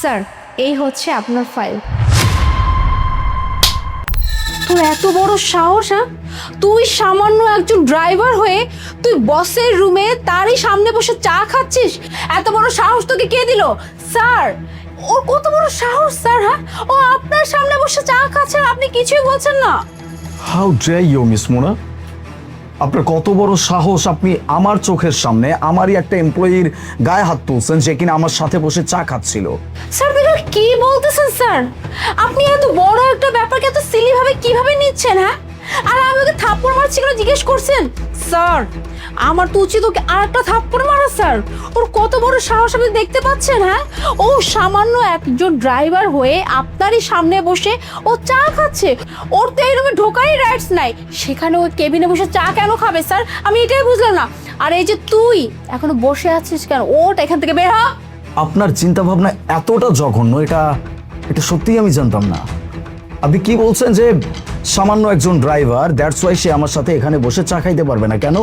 Sir এই হচ্ছে আপনার ফাইল। তোর এত বড় সাহস, হ্যাঁ? তুই সামান্য একজন ড্রাইভার হয়ে তুই বসের রুমে তারই সামনে বসে চা খাচ্ছিস? এত বড় সাহস তোকে কে দিল? স্যার ওর কত বড় সাহস স্যার, হ্যাঁ? ও আপনার সামনে বসে চা খাচ্ছে আর আপনি কিছুই বলছেন না। How dare you miss Mona, আপনার কত বড় সাহস, আপনি আমার চোখের সামনে আমারই একটা এমপ্লয়ির গায়ে হাত তুলছেন যে কিনা আমার সাথে বসে চা খাচ্ছিল। স্যার আপনি কি বলতেছেন স্যার? আপনি এত বড় একটা ব্যাপারকে এত সিলি ভাবে কিভাবে নিচ্ছেন, হ্যাঁ? আর আমাকে থাপ্পড় মারছি কেন জিজ্ঞেস করছেন? স্যার আমার তো উচিত ওকে আর একটা থাপ্পড় মারা স্যার। ওর কত বড় সাহস আপনি দেখতে পাচ্ছেন, হ্যাঁ? ও সামান্য একজন ড্রাইভার হয়ে আপনারই সামনে বসে ও চা খাচ্ছে। ওর তো এই রুমে ঢোকারই রাইটস নাই, সেখানে ও কেবিনে বসে চা কেন খাবে স্যার? আমি এটাই বুঝলাম না। আর এই যে তুই এখনো বসে আছিস কেন? ওটা এখান থেকে বের হ। আপনার চিন্তা ভাবনা এতটা জঘন্য, এটা সত্যিই আমি জানতাম না। আপনি কি বলছেন যে সামান্য একজন ড্রাইভার, দ্যাটস ওয়াই সে আমার সাথে এখানে বসে চা খাইতে পারবে না? কেন?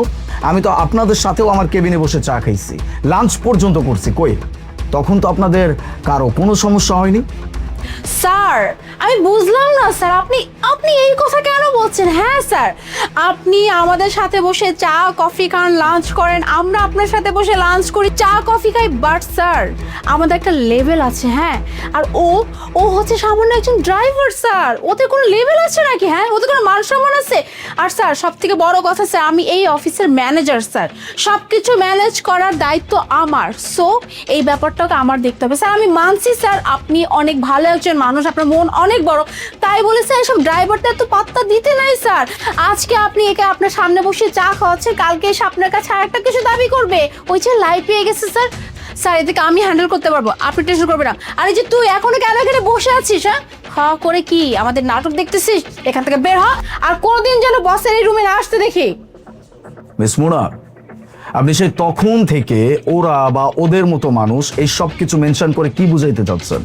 আমি তো আপনাদের সাথেও আমার কেবিনে বসে চা খাইছি, লাঞ্চ পর্যন্ত করছি। কই, তখন তো আপনাদের কারো কোনো সমস্যা হয়নি। স্যার আমি বুঝলাম না স্যার, আপনি আপনি এই কথা কেন বলছেন? হ্যাঁ স্যার, আপনি আমাদের সাথে বসে চা কফি খান, লাঞ্চ করেন, আমরা আপনার সাথে বসে লাঞ্চ করি, চা কফি খাই, বাট স্যার আমাদের একটা লেভেল আছে, হ্যাঁ? আর ও হচ্ছে সামান্য একজন ড্রাইভার স্যার, ওতে কোনো লেভেল আছে নাকি? হ্যাঁ, ওতে কোনো মান সম্মান আছে? আর স্যার সব থেকে বড় কথা স্যার, আমি এই অফিসের ম্যানেজার স্যার, সব কিছু ম্যানেজ করার দায়িত্ব আমার। সো এই ব্যাপারটাকে আমার দেখতে হবে স্যার। আমি মানছি স্যার আপনি অনেক ভালো একজন মানুষ, আপনার মন অনেক বড়, তাই বলে স্যার এসব ড্রাইভারদের তো পাত্তা দিতে নাই স্যার। আজকে আপনি একে আপনার সামনে বসে চা খাওয়াচ্ছেন, কালকে এসে আপনার কাছে আর একটা কিছু দাবি করবে, ওই যে লাইফ পেয়ে গেছে স্যার। স্যার এদিকে আমি হ্যান্ডেল করতে পারবো, আপনি টেনশন করবেন না। আর এই যে তুই এখনো কেন এখানে বসে আছিস? হ্যাঁ, হ্যাঁ করে কি আমাদের নাটক দেখতেছিস? এখান থেকে বের হ, আর কোনোদিন যেন বসের এই রুমে না আসতে দেখি। মিস মোনা, আপনি সেই তখন থেকে ওরা বা ওদের মতো মানুষ এই সব কিছু মেনশন করে কি বুঝাইতে চাচ্ছেন?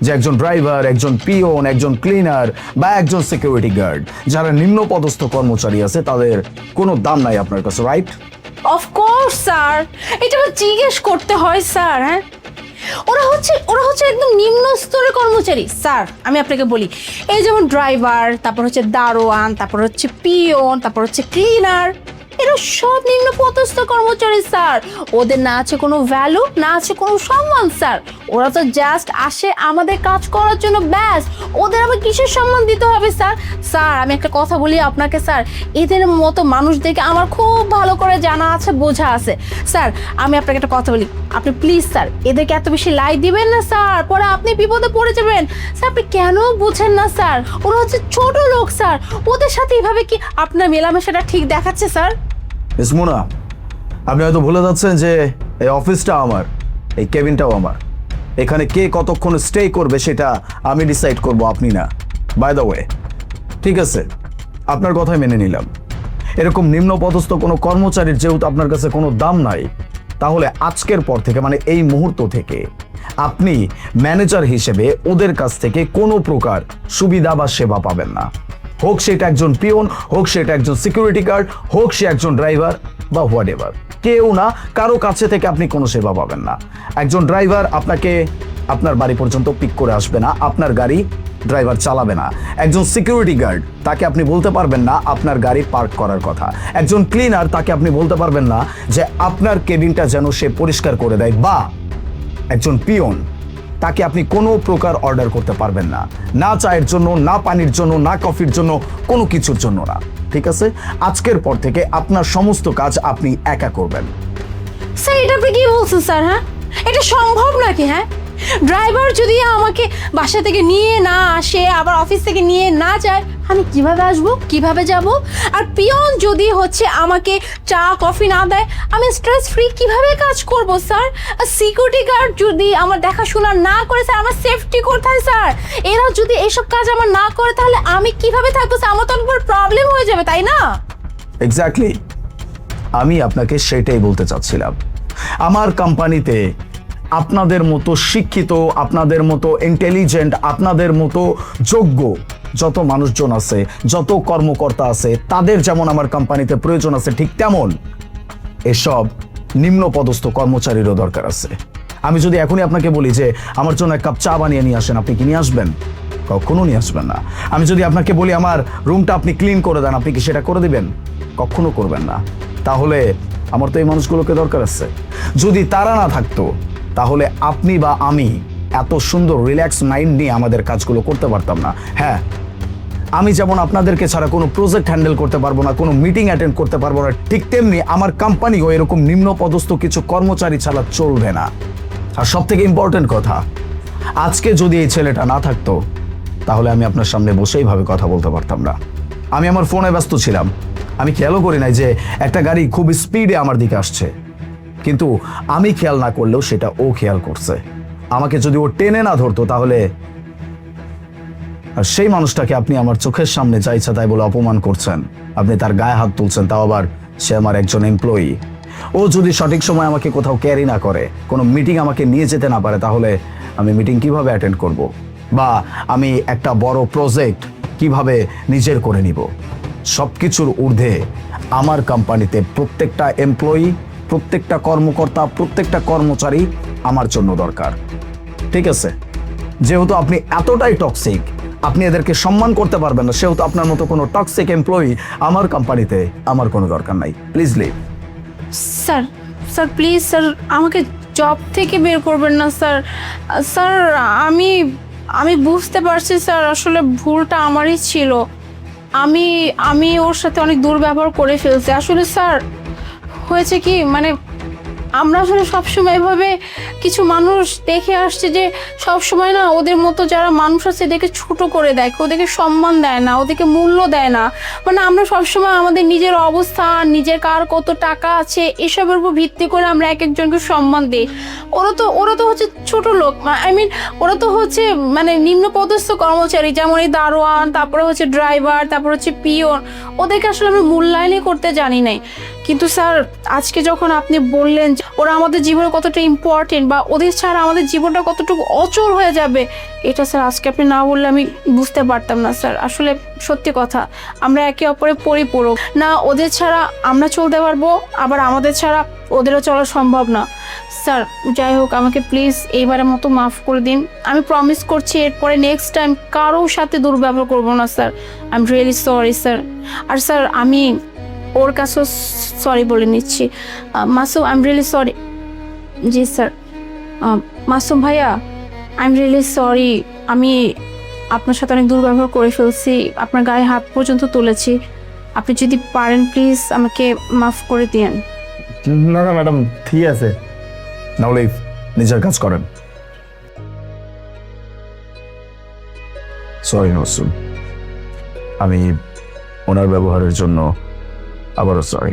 যে একজন ড্রাইভার, একজন পিওন, একজন ক্লিনার বা একজন সিকিউরিটি গার্ড, যারা নিম্ন পদস্থ কর্মচারী আছে, তাদের কোনো দাম নাই আপনার কাছে, রাইট? অফকোর্স স্যার, এটা আমার জিজ্ঞেস করতে হয় স্যার? হ্যাঁ, ওরা হচ্ছে একদম নিম্ন স্তরের কর্মচারী স্যার। আমি আপনাকে বলি, এই যেমন ড্রাইভার, তারপর হচ্ছে দারোয়ান, তারপর হচ্ছে পিওন, তারপর হচ্ছে ক্লিনার, এরা সব নিম্ন পদস্থ কর্মচারী স্যার। ওদের না আছে কোনো ভ্যালু, না আছে কোনো সম্মান স্যার। ওরা তো জাস্ট আসে আমাদের কাজ করার জন্য, ব্যাস। ওদের আবার কিসের সম্মান দিতে হবে স্যার? স্যার আমি একটা কথা বলি আপনাকে স্যার, এদের মতো মানুষদেরকে আমার খুব ভালো করে জানা আছে, বোঝা আছে স্যার। আমি আপনাকে একটা কথা বলি, আপনি প্লিজ স্যার এদেরকে এত বেশি লাই দিবেন না স্যার, পরে আপনি বিপদে পড়ে যাবেন স্যার। আপনি কেন বুঝেন না স্যার? ওরা হচ্ছে ছোট লোক স্যার, ওদের সাথে এভাবে কি আপনার মেলামেশাটা ঠিক দেখাচ্ছে স্যার? মিস মোনা, আপনি হয়তো ভুলে যাচ্ছেন যে এই অফিসটা আমার, এই কেবিনটাও আমার। এখানে কে কতক্ষণ স্টে করবে সেটা আমি ডিসাইড করব, আপনি না। বাই দ্য ওয়ে, ঠিক আছে, আপনার কথাই মেনে নিলাম। এরকম নিম্ন পদস্থ কোনো কর্মচারীর যেহেতু আপনার কাছে কোনো দাম নাই, তাহলে আজকের পর থেকে, মানে এই মুহূর্ত থেকে, আপনি ম্যানেজার হিসেবে ওদের কাছ থেকে কোনো প্রকার সুবিধা বা সেবা পাবেন না। হোক সেটা একজন পিওন, হোক সেটা একজন সিকিউরিটি গার্ড, হোক সে একজন ড্রাইভার বা হোয়াট এভার, কেউ না, কারো কাছে থেকে আপনি কোনো সেবা পাবেন না। একজন ড্রাইভার আপনাকে আপনার বাড়ি পর্যন্ত পিক করে আসবে না, আপনার গাড়ি ড্রাইভার চালাবে না। একজন সিকিউরিটি গার্ড, তাকে আপনি বলতে পারবেন না আপনার গাড়ি পার্ক করার কথা। একজন ক্লিনার, তাকে আপনি বলতে পারবেন না যে আপনার কেবিনটা যেন সে পরিষ্কার করে দেয়। বা একজন পিওন, তাকে আপনি কোনো প্রকার অর্ডার করতে পারবেন না, না চায়ের জন্য, না পানির জন্য, না কফির জন্য, কোনো কিছুর জন্য না। ঠিক আছে? আজকের পর থেকে আপনার সমস্ত কাজ আপনি একা করবেন। স্যার এটা আপনি কি বলছেন স্যার? হ্যাঁ, এটা সম্ভব নাকি? হ্যাঁ, ড্রাইভার যদি আমাকে বাসা থেকে নিয়ে না আসে, আবার অফিস থেকে নিয়ে না যায়, আমি কিভাবে আসবো, কিভাবে যাব? আর পিয়ন যদি হচ্ছে আমাকে চা কফি না দেয়, আমি স্ট্রেস ফ্রি কিভাবে কাজ করব স্যার? আর সিকিউরিটি গার্ড যদি আমার দেখাশোনা না করে স্যার, আমার সেফটি কোথায় স্যার? এরা যদি এইসব কাজ আমার না করে, তাহলে আমি কিভাবে থাকবো স্যার? আমার তো অনেক বড় প্রবলেম হয়ে যাবে, তাই না? এক্স্যাক্টলি, আমি আপনাকে সেটাই বলতে চাচ্ছিলাম। আমার কোম্পানিতে আপনাদের মতো শিক্ষিত, আপনাদের মতো ইন্টেলিজেন্ট, আপনাদের মতো যোগ্য যত মানুষজন আছে, যত কর্মকর্তা আছে, তাদের যেমন আমার কোম্পানিতে প্রয়োজন আছে, ঠিক তেমন এসব নিম্ন পদস্থ কর্মচারীরও দরকার আছে। আমি যদি এখনই আপনাকে বলি যে আমার জন্য এক কাপ চা বানিয়ে নিয়ে আসেন, আপনি কি নিয়ে আসবেন? কখনো নিয়ে আসবেন না। আমি যদি আপনাকে বলি আমার রুমটা আপনি ক্লিন করে দেন, আপনি কি সেটা করে দিবেন? কখনো করবেন না। তাহলে আমার তো এই মানুষগুলোকে দরকার আছে। যদি তারা না থাকতো তাহলে আপনি বা আমি এত সুন্দর রিল্যাক্স মাইন্ড নিয়ে আমাদের কাজগুলো করতে পারতাম না। হ্যাঁ, আমি যেমন আপনাদেরকে ছাড়া কোনো প্রজেক্ট হ্যান্ডেল করতে পারবো না, কোনো মিটিং অ্যাটেন্ড করতে পারবো না, ঠিক তেমনি আমার কোম্পানিও এরকম নিম্ন পদস্থ কিছু কর্মচারী ছাড়া চলবে না। আর সব থেকে ইম্পর্টেন্ট কথা, আজকে যদি এই ছেলেটা না থাকতো তাহলে আমি আপনার সামনে বসে এইভাবে কথা বলতে পারতাম না। আমি আমার ফোনে ব্যস্ত ছিলাম, আমি খেয়ালও করি নাই যে একটা গাড়ি খুব স্পিডে আমার দিকে আসছে, কিন্তু আমি খেয়াল না করলেও সেটা ও খেয়াল করছে। আমাকে যদি ও টেনে না ধরতো তাহলে, আর সেই মানুষটাকে আপনি আমার চোখের সামনে যা ইচ্ছা তাই বলে অপমান করছেন, আপনি তার গায়ে হাত তুলছেন, তাও আবার সে আমার একজন এমপ্লয়ি। ও যদি সঠিক সময় আমাকে কোথাও ক্যারি না করে, কোনো মিটিং আমাকে নিয়ে যেতে না পারে, তাহলে আমি মিটিং কিভাবে অ্যাটেন্ড করব? বা আমি একটা বড় প্রজেক্ট কিভাবে নিজের করে নিব? সব কিছুর ঊর্ধ্বে আমার কোম্পানিতে প্রত্যেকটা এমপ্লয়ি, প্রত্যেকটা কর্মকর্তা, প্রত্যেকটা কর্মচারী আমার জন্য দরকার। ঠিক আছে, যেহেতু আপনি এতটাই টক্সিক, আপনি এদেরকে সম্মান করতে পারবেন না, সেহেতু আপনার মতো কোনো টক্সিক এমপ্লয়ি আমার কোম্পানিতে আমার কোনো দরকার নাই। Please leave. Sir, sir please sir, আমাকে জব থেকে বের করবেন না স্যার। স্যার আমি আমি বুঝতে পারছি স্যার, আসলে ভুলটা আমারই ছিল। আমি আমি ওর সাথে অনেক দুর্ব্যবহার করে ফেলছি। আসলে স্যার হয়েছে কি, মানে আমরা আসলে সবসময় এভাবে কিছু মানুষ দেখে আসছে যে সবসময় না ওদের মতো যারা মানুষ আছে এদেরকে ছোট করে দেখে, ওদেরকে সম্মান দেয় না, ওদেরকে মূল্য দেয় না। মানে আমরা সবসময় আমাদের নিজের অবস্থান, নিজের কার কত টাকা আছে এসবের উপর ভিত্তি করে আমরা এক একজনকে সম্মান দিই। ওরা তো হচ্ছে ছোট লোক, আই মিন ওরা তো হচ্ছে মানে নিম্নপদস্থ কর্মচারী, যেমন এই দারোয়ান, তারপরে হচ্ছে ড্রাইভার, তারপর হচ্ছে পিয়ন। ওদেরকে আসলে আমরা মূল্যায়নই করতে জানি নাই। কিন্তু স্যার আজকে যখন আপনি বললেন যে ওরা আমাদের জীবনে কতটা ইম্পর্টেন্ট বা ওদের ছাড়া আমাদের জীবনটা কতটুকু অচল হয়ে যাবে, এটা স্যার আজকে আপনি না বললে আমি বুঝতে পারতাম না স্যার। আসলে সত্যি কথা, আমরা একে অপরের পরিপূরক না, ওদের ছাড়া আমরা চলতে পারবো, আবার আমাদের ছাড়া ওদেরও চলা সম্ভব না। স্যার যাই হোক, আমাকে প্লিজ এইবারের মতো মাফ করে দিন। আমি প্রমিস করছি এরপরে নেক্সট টাইম কারোর সাথে দুর্ব্যবহার করবো না sir. I am really sorry sir. আর স্যার আমি ওর কাছেও সরি বলে নিচ্ছি। Masum, I am really sorry. জি স্যার। মাসুম ভাইয়া, আই এম রিয়েলি সরি। আমি আপনার সাথে অনেক দুর্ব্যবহার করে ফেলছি, আপনার গায়ে হাত পর্যন্ত তুলেছি। আপনি যদি পারেন প্লিজ আমাকে মাফ করে দিন। না না ম্যাডাম, ঠিক আছে। নাও লিভ, নিজের কাজ করেন। সরি মাসুম, আমি ওনার ব্যবহারের জন্য আবারও সরি।